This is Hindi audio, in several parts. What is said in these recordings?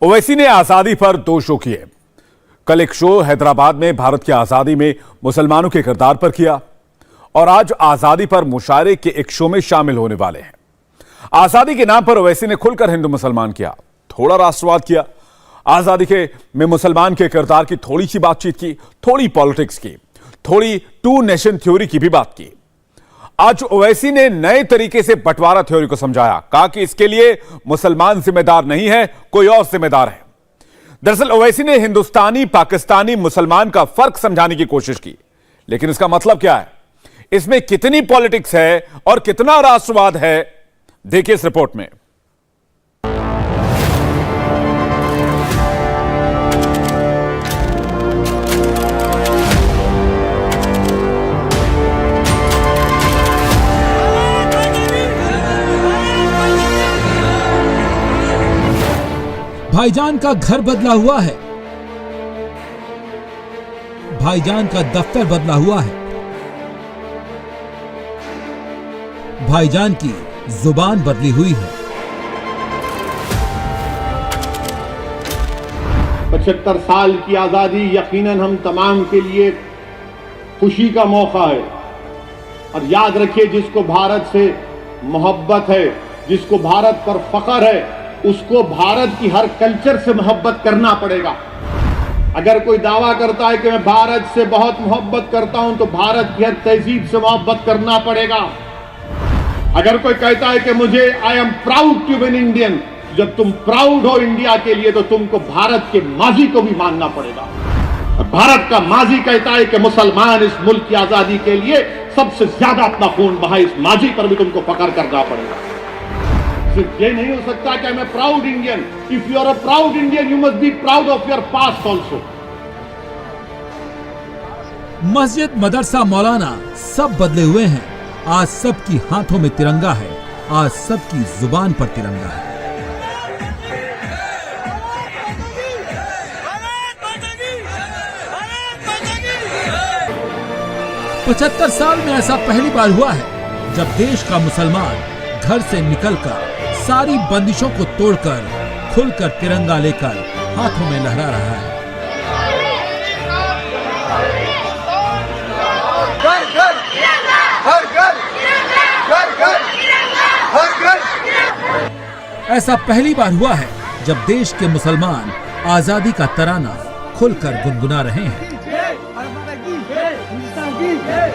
ओवैसी ने आजादी पर 2 शो किए। कल एक शो हैदराबाद में भारत की आजादी में मुसलमानों के किरदार पर किया और आज आजादी पर मुशायरे के एक शो में शामिल होने वाले हैं। आजादी के नाम पर ओवैसी ने खुलकर हिंदू मुसलमान किया, थोड़ा राष्ट्रवाद किया, आजादी के में मुसलमान के किरदार की थोड़ी सी बातचीत की, थोड़ी पॉलिटिक्स की, थोड़ी 2 नेशन थ्योरी की भी बात की। आज ओवैसी ने नए तरीके से बंटवारा थ्योरी को समझाया, कहा कि इसके लिए मुसलमान जिम्मेदार नहीं है, कोई और जिम्मेदार है। दरअसल ओवैसी ने हिंदुस्तानी पाकिस्तानी मुसलमान का फर्क समझाने की कोशिश की, लेकिन इसका मतलब क्या है, इसमें कितनी पॉलिटिक्स है और कितना राष्ट्रवाद है, देखिए इस रिपोर्ट में। भाईजान का घर बदला हुआ है, भाईजान का दफ्तर बदला हुआ है, भाईजान की जुबान बदली हुई है। 75 साल की आजादी यकीनन हम तमाम के लिए खुशी का मौका है। और याद रखिए, जिसको भारत से मोहब्बत है, जिसको भारत पर फख्र है, उसको भारत की हर कल्चर से मोहब्बत करना पड़ेगा। अगर कोई दावा करता है कि मैं भारत से बहुत मोहब्बत करता हूं, तो भारत की हर तहजीब से मोहब्बत करना पड़ेगा। अगर कोई कहता है कि मुझे I am proud to be an Indian, जब तुम प्राउड हो इंडिया के लिए, तो तुमको भारत के माजी को भी मानना पड़ेगा। भारत का माजी कहता है कि मुसलमान इस मुल्क की आजादी के लिए सबसे ज्यादा अपना खून बहाए, इस माजी पर भी तुमको फख्र करना पड़ेगा। सिर्फ ये नहीं हो सकता कि मैं proud Indian. If you are a proud Indian, you must be proud of your past also. मस्जिद, मदरसा, मौलाना सब बदले हुए हैं। आज सबकी हाथों में तिरंगा है, आज सबकी जुबान पर तिरंगा है। पचहत्तर साल में ऐसा पहली बार हुआ है जब देश का मुसलमान घर से निकलकर सारी बंदिशों को तोड़कर खुलकर तिरंगा लेकर हाथों में लहरा रहा है। घर घर हर घर, घर घर हर घर। ऐसा पहली बार हुआ है जब देश के मुसलमान आजादी का तराना खुलकर गुनगुना रहे हैं।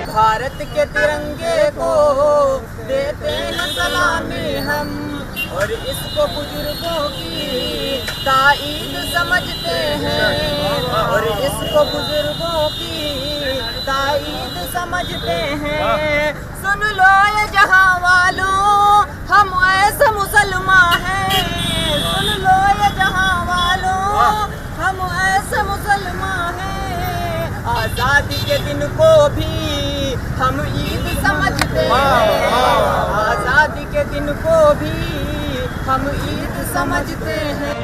भारत के तिरंगे को देते हैं सलामी हम, और इसको बुजुर्गों की ताईद समझते हैं, और इसको बुजुर्गों की ताईद समझते हैं। सुन लो ये जहां वालों, हम ऐसे मुसलमान हैं। सुन लो ये जहां वालों, हम ऐसे मुसलमान हैं। आजादी के दिन को भी हम ईद समझते हैं, आजादी के दिन को भी हम ईद समझते हैं।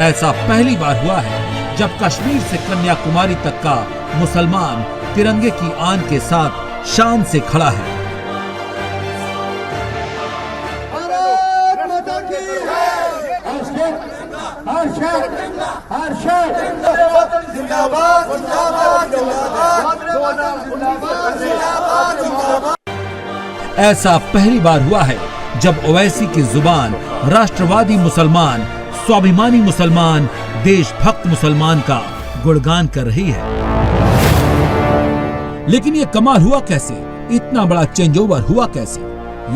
ऐसा पहली बार हुआ है जब कश्मीर से कन्याकुमारी तक का मुसलमान तिरंगे की आन के साथ शान से खड़ा है। ऐसा पहली बार हुआ है जब ओवैसी की जुबान राष्ट्रवादी मुसलमान, स्वाभिमानी मुसलमान, देशभक्त मुसलमान का गुणगान कर रही है। लेकिन ये कमाल हुआ कैसे? इतना बड़ा चेंज ओवर हुआ कैसे?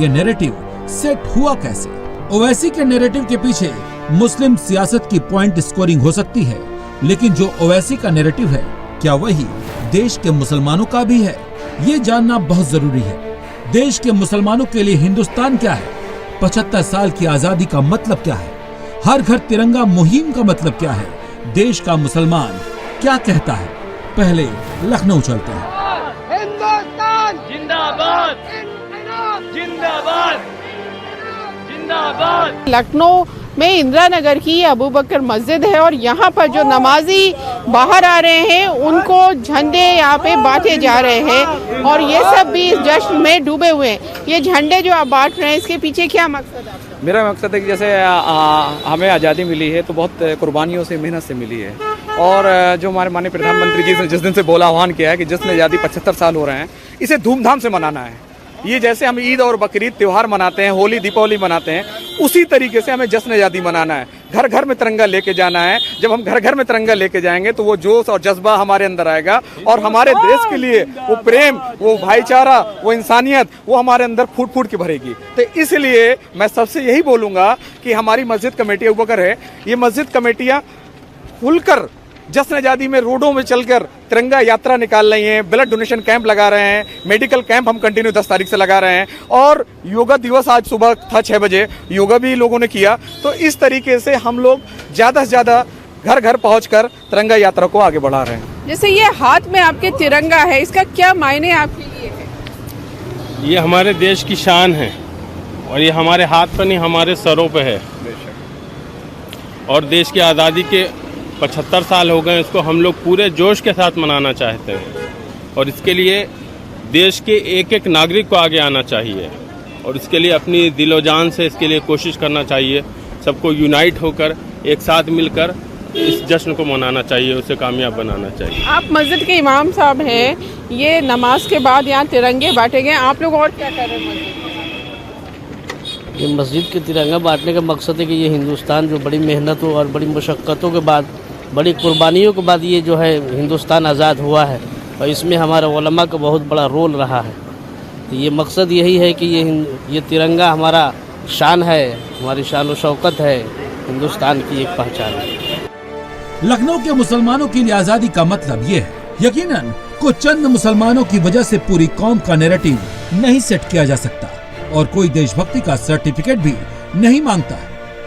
ये नैरेटिव सेट हुआ कैसे? ओवैसी के नैरेटिव के पीछे मुस्लिम सियासत की पॉइंट स्कोरिंग हो सकती है, लेकिन जो ओवैसी का नैरेटिव है, क्या वही देश के मुसलमानों का भी है? ये जानना बहुत जरूरी है। देश के मुसलमानों के लिए हिंदुस्तान क्या है? 75 साल की आजादी का मतलब क्या है? हर घर तिरंगा मुहिम का मतलब क्या है? देश का मुसलमान क्या कहता है? पहले लखनऊ चलते हैं। हिंदुस्तान जिंदाबाद, जिंदाबाद, जिंदाबाद। लखनऊ में इंदिरा नगर की अबू बकर मस्जिद है और यहाँ पर जो नमाजी बाहर आ रहे हैं उनको झंडे यहाँ पे बांटे जा रहे हैं और ये सब भी इस जश्न में डूबे हुए हैं। ये झंडे जो आप बांट रहे हैं, इसके पीछे क्या मकसद है आपका? मेरा मकसद है कि जैसे हमें आज़ादी मिली है तो बहुत कुर्बानियों से, मेहनत से मिली है। और जो हमारे माननीय प्रधानमंत्री जी ने जिस दिन से बोला, आह्वान किया है कि जश्न आज़ादी 75 साल हो रहे हैं, इसे धूमधाम से मनाना है। ये जैसे हम ईद और बकरीद त्यौहार मनाते हैं, होली दीपावली मनाते हैं, उसी तरीके से हमें जश्न आज़ादी मनाना है। घर घर में तिरंगा लेके जाना है। जब हम घर घर में तिरंगा लेके जाएंगे तो वो जोश और जज्बा हमारे अंदर आएगा और हमारे देश के लिए वो प्रेम, वो भाईचारा, वो इंसानियत, वो हमारे अंदर फूट फूट के भरेगी। तो इसलिए मैं सबसे यही बोलूँगा कि हमारी मस्जिद कमेटी अबू बकर है, ये मस्जिद कमेटियाँ खुलकर जश्न आज़ादी में रोडों में चलकर तिरंगा यात्रा निकाल रही हैं, ब्लड डोनेशन कैंप लगा रहे हैं, मेडिकल कैंप हम कंटिन्यू 10 तारीख से लगा रहे हैं और योगा दिवस आज सुबह था 6 बजे, योगा भी लोगों ने किया। तो इस तरीके से हम लोग ज़्यादा से ज़्यादा घर घर पहुंचकर तिरंगा यात्रा को आगे बढ़ा रहे हैं। जैसे ये हाथ में आपके तिरंगा है, इसका क्या मायने आपके लिए है? ये हमारे देश की शान है और ये हमारे हाथ पर नहीं, हमारे सरों पे है। और देश की आज़ादी के 75 साल हो गए, इसको हम लोग पूरे जोश के साथ मनाना चाहते हैं और इसके लिए देश के एक एक नागरिक को आगे आना चाहिए और इसके लिए अपनी दिलो जान से इसके लिए कोशिश करना चाहिए। सबको यूनाइट होकर एक साथ मिलकर इस जश्न को मनाना चाहिए, उसे कामयाब बनाना चाहिए। आप मस्जिद के इमाम साहब हैं, ये नमाज के बाद यहाँ तिरंगे बांटे गए, आप लोग और क्या कर रहे हैं मस्जिद में? ये मस्जिद के तिरंगा बांटने का मकसद है कि ये हिंदुस्तान जो बड़ी मेहनतों और बड़ी मुशक्क़तों के बाद, बड़ी कुर्बानियों के बाद ये जो है हिंदुस्तान आज़ाद हुआ है और इसमें हमारा उलमा का बहुत बड़ा रोल रहा है। तो ये मकसद यही है कि ये तिरंगा हमारा शान है, हमारी शान व शौकत है, हिंदुस्तान की एक पहचान है। लखनऊ के मुसलमानों के लिए आज़ादी का मतलब ये है, यकीनन कुछ चंद मुसलमानों की वजह से पूरी कौम का नैरेटिव नहीं सेट किया जा सकता और कोई देशभक्ति का सर्टिफिकेट भी नहीं मांगता।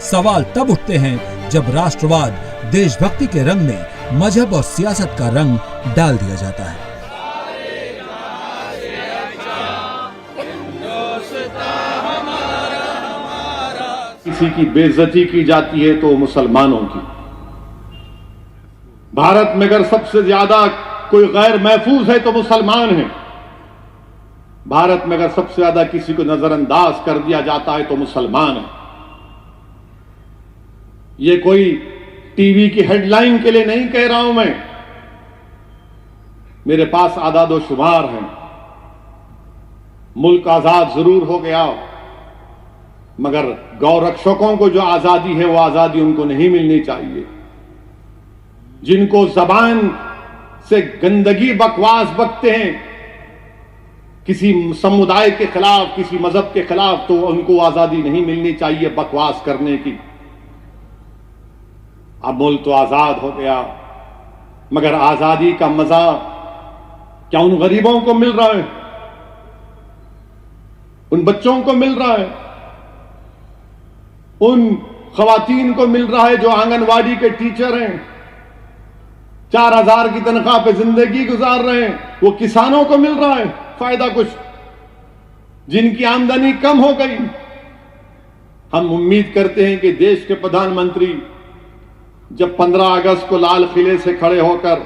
सवाल तब उठते हैं जब राष्ट्रवाद, देशभक्ति के रंग में मजहब और सियासत का रंग डाल दिया जाता है। किसी की बेइज्जती की जाती है तो मुसलमानों की। भारत में अगर सबसे ज्यादा कोई गैर महफूज है तो मुसलमान है। भारत में अगर सबसे ज्यादा किसी को नजरअंदाज कर दिया जाता है तो मुसलमान है। ये कोई टीवी की हेडलाइन के लिए नहीं कह रहा हूं मैं, मेरे पास आदाद शुमार हैं। मुल्क आजाद जरूर हो गया मगर गौरक्षकों को जो आजादी है वो आजादी उनको नहीं मिलनी चाहिए। जिनको जबान से गंदगी बकवास बकते हैं किसी समुदाय के खिलाफ, किसी मजहब के खिलाफ, तो उनको आजादी नहीं मिलनी चाहिए बकवास करने की। अब मुल्क तो आजाद हो गया मगर आजादी का मजा क्या उन गरीबों को मिल रहा है, उन बच्चों को मिल रहा है, उन खवातीन को मिल रहा है जो आंगनवाड़ी के टीचर हैं, 4000 की तनख्वाह पे जिंदगी गुजार रहे हैं? वो किसानों को मिल रहा है फायदा कुछ, जिनकी आमदनी कम हो गई? हम उम्मीद करते हैं कि देश के प्रधानमंत्री जब 15 अगस्त को लाल किले से खड़े होकर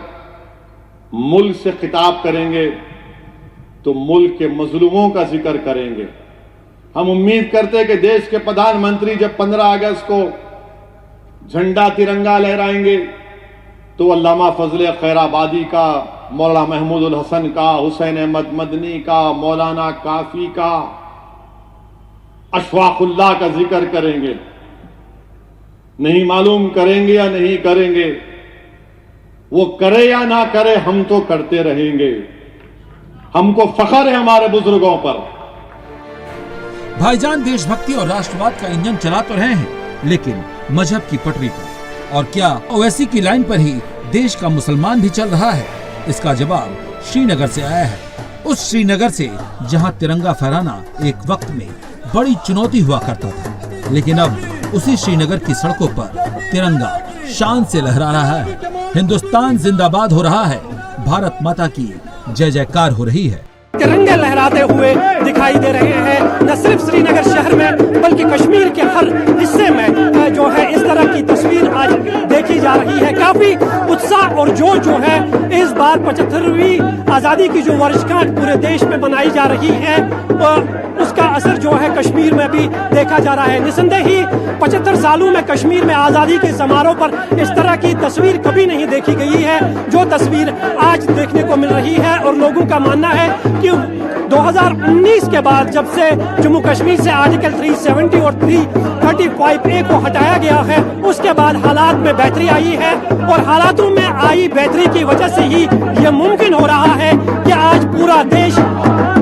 मुल्क से खिताब करेंगे तो मुल्क के मजलूमों का जिक्र करेंगे। हम उम्मीद करते हैं कि देश के प्रधानमंत्री जब 15 अगस्त को झंडा तिरंगा लहराएंगे तो अल्लामा फजल खैराबादी का, मौलाना महमूद हसन का, हुसैन अहमद मदनी का, मौलाना काफी का, अशफाकुल्लाह का जिक्र करेंगे। नहीं मालूम करेंगे या नहीं करेंगे, वो करे या ना करे हम तो करते रहेंगे। हमको फख्र है हमारे बुजुर्गों पर। भाईजान देशभक्ति और राष्ट्रवाद का इंजन चला तो रहे हैं लेकिन मजहब की पटरी पर, और क्या ओवैसी की लाइन पर ही देश का मुसलमान भी चल रहा है? इसका जवाब श्रीनगर से आया है। उस श्रीनगर से जहां तिरंगा फहराना एक वक्त में बड़ी चुनौती हुआ करता था, लेकिन अब उसी श्रीनगर की सड़कों पर तिरंगा शान से लहरा रहा है। हिंदुस्तान जिंदाबाद हो रहा है, भारत माता की जय जयकार हो रही है। तिरंगे लहराते हुए दिखाई दे रहे हैं, न सिर्फ श्रीनगर शहर में बल्कि कश्मीर के हर हिस्से में जो है इस तरह की तस्वीर आज देखी जा रही है। काफी उत्साह और जोश जो है इस बार 75वीं आजादी की जो वर्षगांठ पूरे देश में मनाई जा रही है उसका असर जो है कश्मीर में भी देखा जा रहा है। निसंदेह ही 75 सालों में कश्मीर में आजादी के समारोह पर इस तरह की तस्वीर कभी नहीं देखी गई है जो तस्वीर आज देखने को मिल रही है। और लोगों का मानना है कि 2019 के बाद जब से जम्मू कश्मीर से आर्टिकल 370 और 335A को हटाया गया है उसके बाद हालात में बेहतरी आई है और हालातों में आई बेहतरी की वजह से ही ये मुमकिन हो रहा है कि आज पूरा देश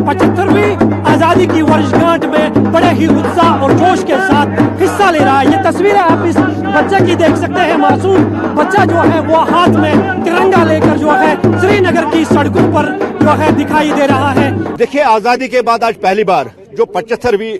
75वीं आजादी की वर्षगांठ में बड़े ही उत्साह और जोश के साथ हिस्सा ले रहा है। ये तस्वीरें आप इस बच्चे की देख सकते हैं, मासूम बच्चा जो है वो हाथ में तिरंगा लेकर जो है श्रीनगर की सड़कों पर जो है दिखाई दे रहा है। देखिए, आजादी के बाद आज पहली बार जो 75वीं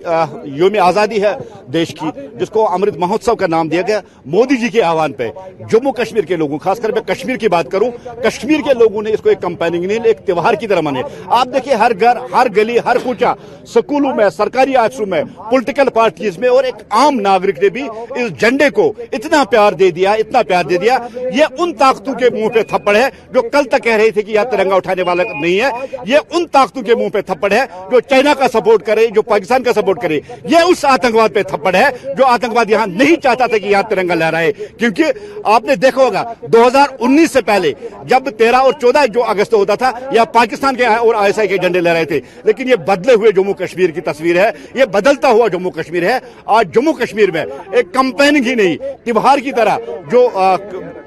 योम आजादी है देश की, जिसको अमृत महोत्सव का नाम दिया गया, मोदी जी के आह्वान पे जम्मू कश्मीर के लोगों, खासकर मैं कश्मीर की बात करूं, कश्मीर के लोगों ने इसको एक कंपेनिंग नहीं, एक त्योहार की तरह माने। आप देखिए, हर घर, हर गली, हर कूचा, स्कूलों में, सरकारी ऑफिसों में, पॉलिटिकल पार्टीज में और एक आम नागरिक ने भी इस झंडे को इतना प्यार दे दिया, इतना प्यार दे दिया। ये उन ताकतों के मुंह पे थप्पड़ है जो कल तक कह रही थी कि यह तिरंगा उठाने वाला नहीं है। ये उन ताकतों के मुंह पे थप्पड़ है जो चाइना का सपोर्ट करे, जो पाकिस्तान का सपोर्ट करे। ये उस आतंकवाद पे थप्पड़ है जो आतंकवाद यहां नहीं चाहता था कि यहां तिरंगा लहराए। क्योंकि आपने देखा होगा 2019 से पहले जब 13 और 14 जो अगस्त होता था, यह पाकिस्तान के और आईएसआई के झंडे लहराए थे। लेकिन ये बदले हुए जम्मू कश्मीर की तस्वीर है, ये बदलता हुआ जम्मू कश्मीर है। आज जम्मू कश्मीर में एक कंपेनिंग ही नहीं, त्योहार की तरह जो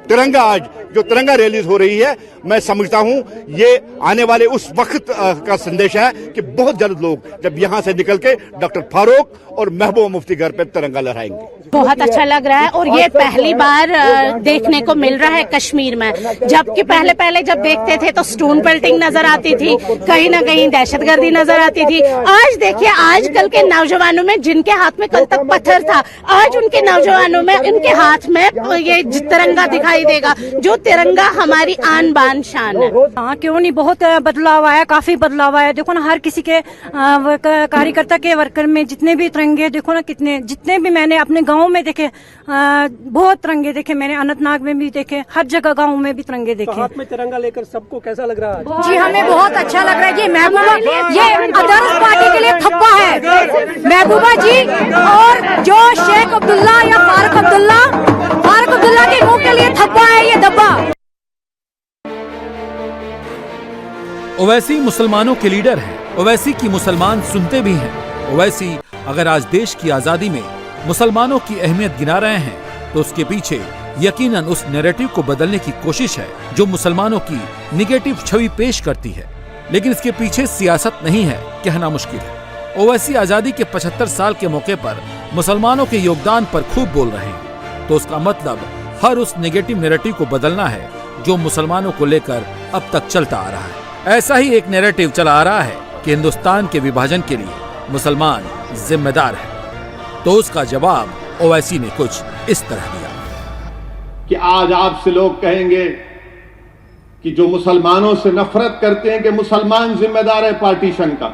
तिरंगा, आज जो तिरंगा रिलीज हो रही है, मैं समझता हूं ये आने वाले उस वक्त का संदेश है कि बहुत जल्द लोग जब यहां से निकल के डॉक्टर फारूक और महबूबा मुफ्ती घर पे तिरंगा लहराएंगे। बहुत अच्छा लग रहा है और ये पहली बार देखने को मिल रहा है कश्मीर में। जबकि पहले जब देखते थे तो स्टोन पेल्टिंग नजर आती थी, कहीं ना कहीं दहशतगर्दी नजर आती थी। आज देखिए, आजकल के नौजवानों में जिनके हाथ में कल तक पत्थर था, आज उनके नौजवानों में उनके हाथ में ये तिरंगा दिखाई देगा, जो तिरंगा हमारी आन बान शान है। हाँ, क्यों नहीं, बहुत बदलाव आया, काफी बदलाव आया। देखो ना, हर किसी के कार्यकर्ता के वर्कर में जितने भी तिरंगे, देखो ना कितने, जितने भी मैंने अपने गांव में देखे, बहुत तिरंगे देखे मैंने, अनंतनाग में भी देखे, हर जगह गांव में भी तिरंगे देखे। हाथ में तिरंगा लेकर सबको कैसा लग रहा है? जी, हमें बहुत अच्छा लग रहा है। ये महबूबा, ये अदर्स पार्टी के लिए थप्पा है। महबूबा जी और जो शेख अब्दुल्ला या फारूक अब्दुल्ला के मुंह के लिए थप्पा है ये धब्बा। ओवैसी मुसलमानों के लीडर हैं। ओवैसी की मुसलमान सुनते भी हैं। ओवैसी अगर आज देश की आजादी में मुसलमानों की अहमियत गिना रहे हैं तो उसके पीछे यकीनन उस नैरेटिव को बदलने की कोशिश है जो मुसलमानों की निगेटिव छवि पेश करती है। लेकिन इसके पीछे सियासत नहीं है, कहना मुश्किल है। ओवैसी आजादी के 75 साल के मौके पर मुसलमानों के योगदान पर खूब बोल रहे हैं, तो उसका मतलब हर उस नेगेटिव नैरेटिव को बदलना है जो मुसलमानों को लेकर अब तक चलता आ रहा है। ऐसा ही एक नैरेटिव चला आ रहा है कि हिंदुस्तान के विभाजन के लिए मुसलमान जिम्मेदार है। तो उसका जवाब ओवैसी ने कुछ इस तरह दिया कि आज आपसे लोग कहेंगे कि जो मुसलमानों से नफरत करते हैं कि मुसलमान जिम्मेदार है पार्टीशन का,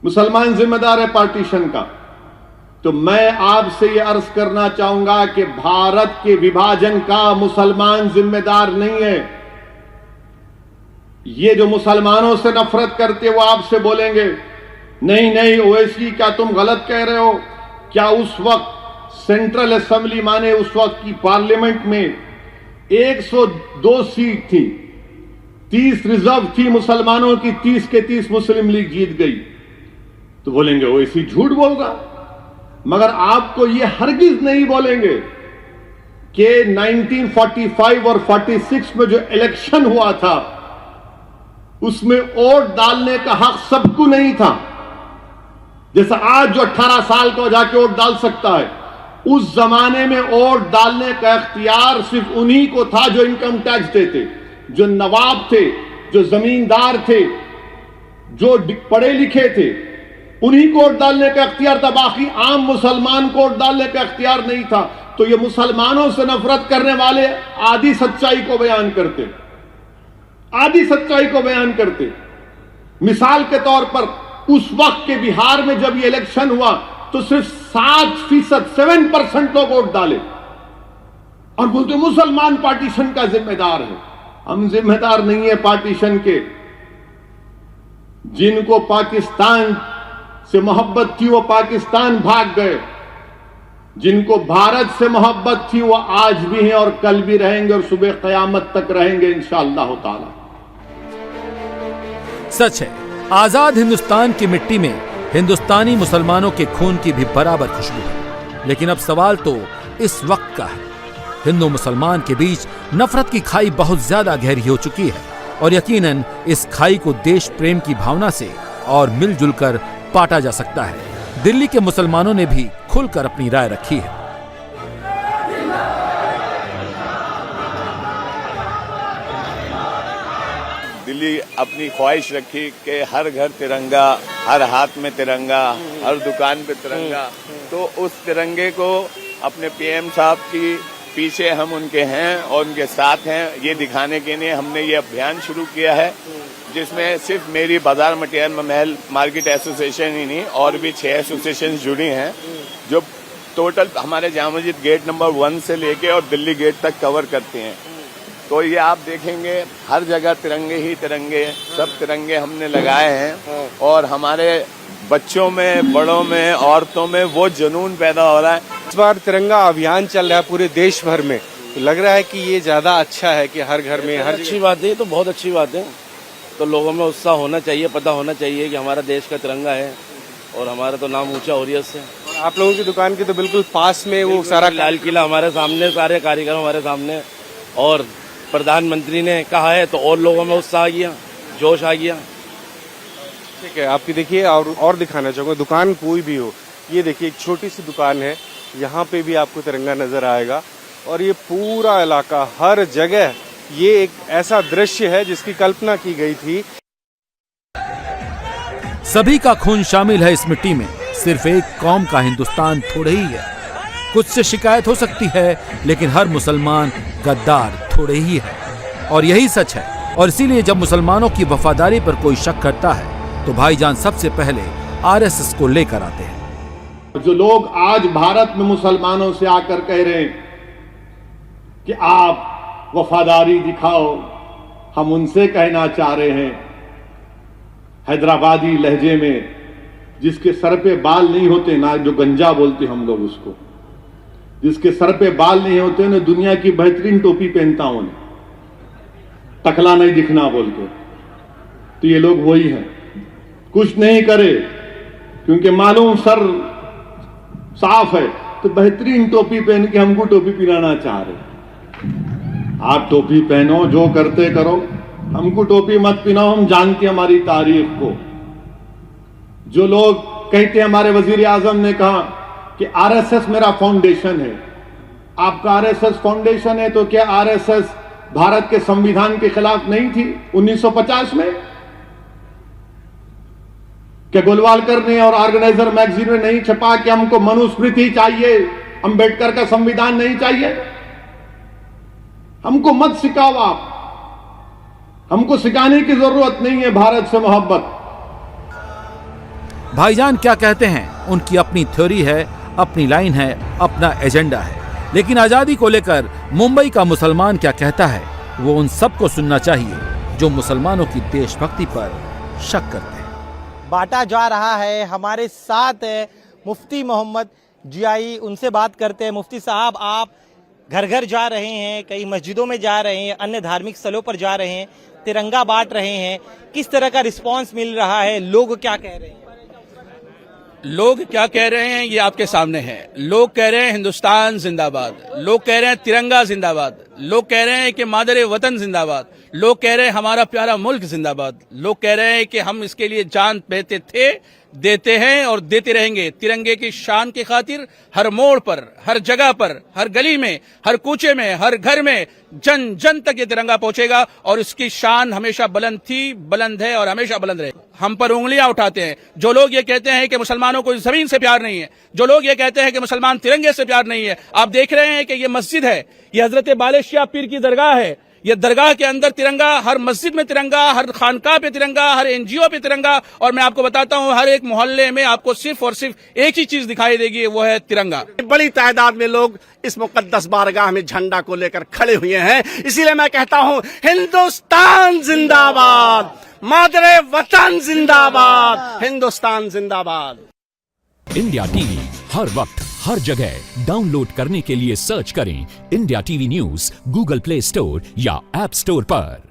मुसलमान जिम्मेदार है पार्टीशन का, तो मैं आपसे यह अर्ज करना चाहूंगा कि भारत के विभाजन का मुसलमान जिम्मेदार नहीं है। ये जो मुसलमानों से नफरत करते वो आपसे बोलेंगे नहीं नहीं ओवैसी, क्या तुम गलत कह रहे हो? क्या उस वक्त सेंट्रल असेंबली माने उस वक्त की पार्लियामेंट में 102 सीट थी, 30 रिजर्व थी मुसलमानों की, 30 के 30 मुस्लिम लीग जीत गई। तो बोलेंगे ओवैसी झूठ बोल रहा। मगर आपको ये हरगिज नहीं बोलेंगे कि 1945 और 46 में जो इलेक्शन हुआ था उसमें वोट डालने का हक सबको नहीं था। जैसा आज जो 18 साल का जाके वोट डाल सकता है, उस जमाने में वोट डालने का इख्तियार सिर्फ उन्हीं को था जो इनकम टैक्स देते, जो नवाब थे, जो जमींदार थे, जो पढ़े लिखे थे, उन्हीं को वोट डालने का इख्तियार था। बाकी आम मुसलमान को वोट डालने का इख्तियार नहीं था। तो ये मुसलमानों से नफरत करने वाले आधी सच्चाई को बयान करते, आधी सच्चाई को बयान करते। मिसाल के तौर पर उस वक्त के बिहार में जब ये इलेक्शन हुआ तो सिर्फ 7% लोग वोट डाले, और बोलते मुसलमान पार्टीशन का जिम्मेदार है। हम जिम्मेदार नहीं है पार्टीशन के। जिनको पाकिस्तान से मोहब्बत थी वो पाकिस्तान भाग गए, जिनको भारत से मोहब्बत थी वो आज भी हैं और कल भी रहेंगे और सुबह क़यामत तक रहेंगे इंशाअल्लाह ताला। सच है, आजाद हिंदुस्तान की मिट्टी में हिंदुस्तानी मुसलमानों के खून की भी बराबर खुशबू है। लेकिन अब सवाल तो इस वक्त का है। हिंदू मुसलमान के बीच नफरत की खाई बहुत ज्यादा गहरी हो चुकी है और यकीनन इस खाई को देश प्रेम की भावना से और मिलजुल कर पाटा जा सकता है। दिल्ली के मुसलमानों ने भी खुलकर अपनी राय रखी है। दिल्ली अपनी ख्वाहिश रखी कि हर घर तिरंगा, हर हाथ में तिरंगा, हर दुकान पे तिरंगा। तो उस तिरंगे को अपने पीएम साहब की पीछे हम उनके हैं और उनके साथ हैं, ये दिखाने के लिए हमने ये अभियान शुरू किया है, जिसमें सिर्फ मेरी बाजार मटियार महल मार्केट एसोसिएशन ही नहीं और भी 6 एसोसिएशन जुड़ी हैं, जो टोटल हमारे जामा मस्जिद गेट नंबर 1 से लेके और दिल्ली गेट तक कवर करती हैं। तो ये आप देखेंगे हर जगह तिरंगे ही तिरंगे, सब तिरंगे हमने लगाए हैं और हमारे बच्चों में, बड़ों में, औरतों में वो जुनून पैदा हो रहा है। इस बार तिरंगा अभियान चल रहा है पूरे देश भर में, तो लग रहा है कि ये ज्यादा अच्छा है कि हर घर में, हर अच्छी बात है, तो बहुत अच्छी बात है। तो लोगों में उत्साह होना चाहिए, पता होना चाहिए कि हमारा देश का तिरंगा है और हमारा तो नाम ऊंचा हो रही है उससे। आप लोगों की दुकान के तो बिल्कुल पास में वो सारा लाल किला हमारे सामने, सारे कारीगर हमारे सामने, और प्रधानमंत्री ने कहा है तो और लोगों में उत्साह आ गया, जोश आ गया। ठीक है, आपकी देखिए और दिखाना चाहूँगा, दुकान कोई भी हो, ये देखिए एक छोटी सी दुकान है, यहाँ पे भी आपको तिरंगा नजर आएगा और ये पूरा इलाका, हर जगह ये एक ऐसा दृश्य है जिसकी कल्पना की गई थी। सभी का खून शामिल है इस मिट्टी में, सिर्फ एक कौम का हिंदुस्तान थोड़े ही है। कुछ से शिकायत हो सकती है लेकिन हर मुसलमान गद्दार थोड़े ही है और यही सच है। और इसीलिए जब मुसलमानों की वफादारी पर कोई शक करता है तो भाईजान सबसे पहले आरएसएस को लेकर आते हैं। जो लोग आज भारत में मुसलमानों से आकर कह रहे हैं कि आप वफादारी दिखाओ, हम उनसे कहना चाह रहे हैं हैदराबादी लहजे में, जिसके सर पे बाल नहीं होते ना, जो गंजा बोलते हम लोग उसको, जिसके सर पे बाल नहीं होते ना, दुनिया की बेहतरीन टोपी पहनता हूं, टकला नहीं दिखना बोल के। तो ये लोग वही हैं, कुछ नहीं करे क्योंकि मालूम सर साफ है, तो बेहतरीन टोपी पहन के हमको टोपी पिलाना चाह रहे। आप टोपी पहनो, जो करते करो, हमको टोपी मत पिनाओ, हम जानते हैं हमारी तारीख को। जो लोग कहते हैं, हमारे वजीर आजम ने कहा कि आरएसएस मेरा फाउंडेशन है। आपका आरएसएस फाउंडेशन है तो क्या आरएसएस भारत के संविधान के खिलाफ नहीं थी 1950 में? क्या गोलवालकर ने और ऑर्गेनाइजर मैगजीन में नहीं छपा कि हमको मनुस्मृति चाहिए, अंबेडकर का संविधान नहीं चाहिए? हमको मत सिखाओ आप, हमको सिखाने की जरूरत नहीं है भारत से मोहब्बत। भाईजान क्या कहते हैं, उनकी अपनी थ्योरी है, अपनी लाइन है, अपना एजेंडा है। लेकिन आजादी को लेकर मुंबई का मुसलमान क्या कहता है, वो उन सबको सुनना चाहिए जो मुसलमानों की देशभक्ति पर शक करते हैं। बांटा जा रहा है। हमारे साथ है मुफ्ती मोहम्मद जियाई, उनसे बात करते हैं। मुफ्ती साहब, आप घर घर जा रहे हैं, कई मस्जिदों में जा रहे हैं, अन्य धार्मिक स्थलों पर जा रहे हैं, तिरंगा बांट रहे हैं, किस तरह का रिस्पांस मिल रहा है? लोग क्या कह रहे हैं? लोग क्या कह रहे हैं ये आपके सामने है। लोग कह रहे हैं हिंदुस्तान जिंदाबाद, लोग कह रहे हैं तिरंगा जिंदाबाद, लोग कह रहे हैं कि मादरे वतन जिंदाबाद, लोग कह रहे हैं हमारा प्यारा मुल्क जिंदाबाद, लोग कह रहे हैं कि हम इसके लिए जान देते थे, देते हैं और देते रहेंगे। तिरंगे की शान की खातिर हर मोड़ पर, हर जगह पर, हर गली में, हर कूचे में, हर घर में, जन जन तक ये तिरंगा पहुंचेगा और इसकी शान हमेशा बुलंद थी, बुलंद है और हमेशा बुलंद रहे। हम पर उंगलियां उठाते हैं जो लोग ये कहते हैं कि मुसलमानों को जमीन से प्यार नहीं है, जो लोग ये कहते हैं कि मुसलमान तिरंगे से प्यार नहीं है। आप देख रहे हैं कि ये मस्जिद है, ये हजरत बाले शाह पीर की दरगाह है, ये दरगाह के अंदर तिरंगा, हर मस्जिद में तिरंगा, हर खानकाह पे तिरंगा, हर एनजीओ पे तिरंगा, और मैं आपको बताता हूँ हर एक मोहल्ले में आपको सिर्फ और सिर्फ एक ही चीज दिखाई देगी, वो है तिरंगा। बड़ी तादाद में लोग इस मुकद्दस बारगाह में झंडा को लेकर खड़े हुए हैं, इसीलिए मैं कहता हूँ हिंदुस्तान जिंदाबाद, मादरे वतन जिंदाबाद, हिंदुस्तान जिंदाबाद। इंडिया टीवी हर वक्त हर जगह डाउनलोड करने के लिए सर्च करें India TV news Google play store या ऐप स्टोर पर।